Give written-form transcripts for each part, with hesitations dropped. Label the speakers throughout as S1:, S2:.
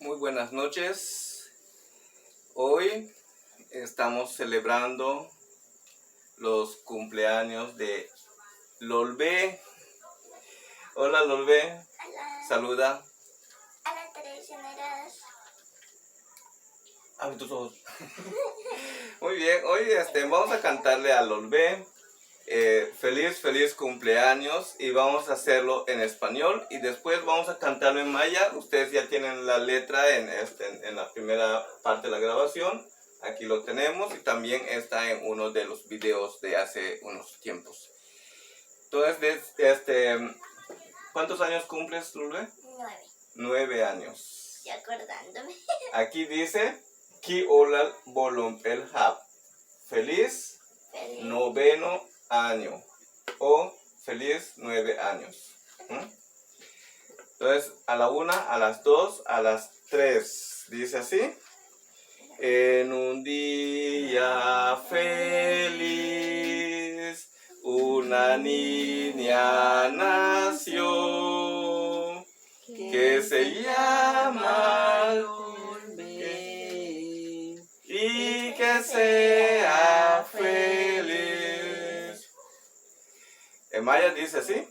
S1: Muy buenas noches. Hoy estamos celebrando los cumpleaños de Lolbe. Hola Lolbe.
S2: Hola.
S1: Saluda.
S2: Hola, traicioneras.
S1: Abre tus ojos. Muy bien, hoy vamos a cantarle a Lolbe feliz cumpleaños, y vamos a hacerlo en español y después vamos a cantarlo en maya. Ustedes ya tienen la letra en la primera parte de la grabación. Aquí lo tenemos y también está en uno de los videos de hace unos tiempos. Entonces, ¿cuántos años cumples, Lulbe?
S2: 9.
S1: 9 años.
S2: Y acordándome.
S1: Aquí dice Ki Olal Bolompel Hab. Feliz noveno año o feliz 9 años. Entonces, a la 1, a las 2, a las 3. Dice así. En un día feliz, una niña nació, que se llama Lolbe, y que sea feliz. En maya dice así.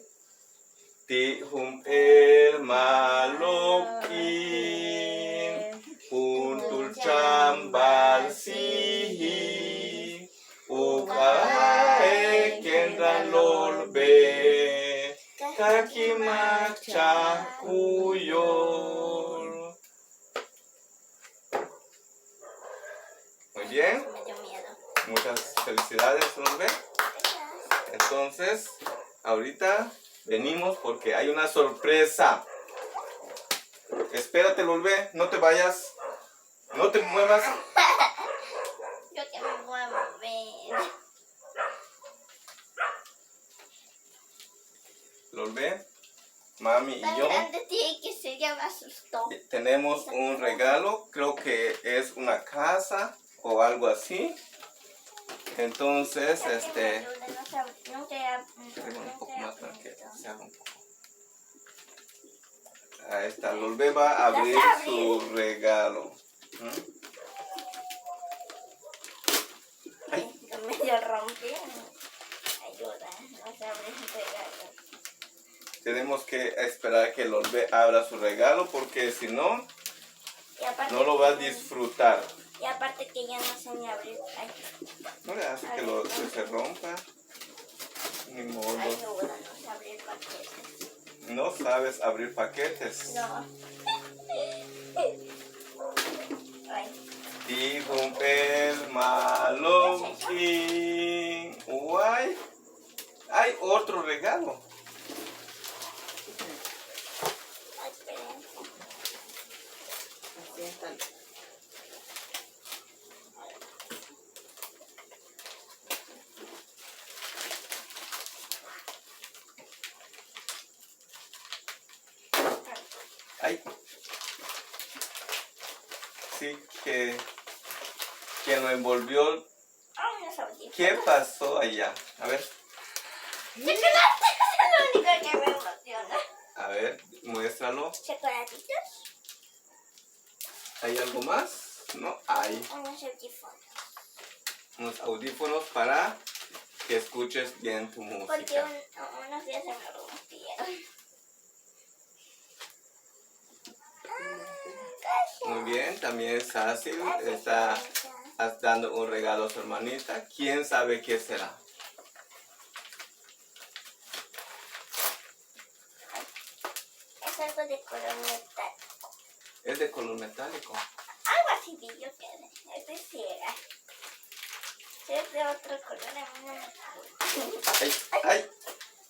S1: Ti hum el malokin, puntul chambal sihi, ukae kendran Lolbe, kakimak chakuyol. Muy bien.
S2: Me dio miedo.
S1: Muchas felicidades, Lolbe. Entonces, ahorita venimos porque hay una sorpresa. Espérate, Lolbe, no te vayas. No te muevas.
S2: Yo que me voy a mover.
S1: Lolbe, mami y
S2: Tan
S1: yo
S2: grande tiene que ser, ya me asustó.
S1: tenemos un regalo. Creo que es una casa o algo así. Entonces, un poco más para que se haga un poco. Ahí está, Lolbe va a abrir su regalo.
S2: Medio rompí. Ayuda, no se abre el regalo.
S1: Tenemos que esperar que Lolbe abra su regalo porque si no, no lo va a disfrutar.
S2: Y aparte que ya no sé ni abrir. Ay.
S1: No le hace que se rompa. Ni modo.
S2: Ayuda, no sé abrir paquetes.
S1: No sabes abrir paquetes.
S2: No. Ay.
S1: Y el maloquín. Guay. Hay otro regalo.
S2: Ay, esperen.
S3: Así están.
S1: Ay. Sí, que quien lo envolvió.
S2: Ay, no sabía.
S1: ¿Qué pasó allá? A ver.
S2: ¡Chocolate! Es lo único que me emociona.
S1: A ver, muéstralo.
S2: ¿Chocolatitos?
S1: ¿Hay algo más? No hay.
S2: Unos audífonos.
S1: Unos audífonos para que escuches bien tu
S2: Porque
S1: música.
S2: unos días se me rompieron.
S1: Muy bien, también Sassy está dando un regalo a su hermanita. ¿Quién sabe qué será?
S2: Es algo de color metálico.
S1: Es de color metálico.
S2: Algo así vi yo que es de cera. Si es de otro color, a mí no me gusta.
S1: ¡Ay! ¡Ay!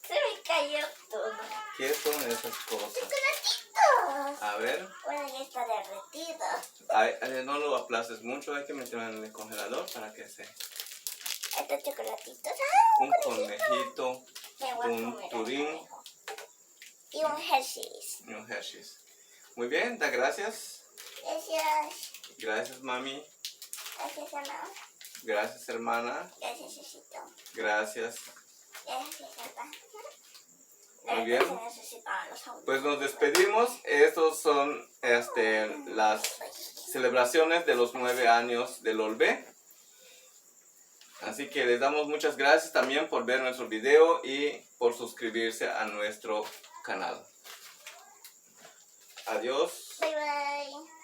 S2: Se me cayó todo.
S1: ¿Qué son esas cosas?
S2: ¡Chocolatitos!
S1: A ver.
S2: Bueno, ya está derretido.
S1: No lo aplastes mucho, hay que meterlo en el congelador para que se...
S2: Estos chocolatitos.
S1: Un conejito,
S2: Me voy a
S1: un
S2: comer
S1: turín
S2: algo. Y un Hershey's.
S1: y un Hershey's. Muy bien, da gracias.
S2: Gracias.
S1: Gracias, mami.
S2: Gracias, mamá.
S1: Gracias, hermana.
S2: Gracias, Osito.
S1: Gracias.
S2: Gracias, papá.
S1: Muy bien.
S2: Se necesitaban los audífonos.
S1: Pues nos despedimos. Estos son las celebraciones de los 9 años del Olvé. Así que les damos muchas gracias también por ver nuestro video y por suscribirse a nuestro canal. Adiós.
S2: Bye bye.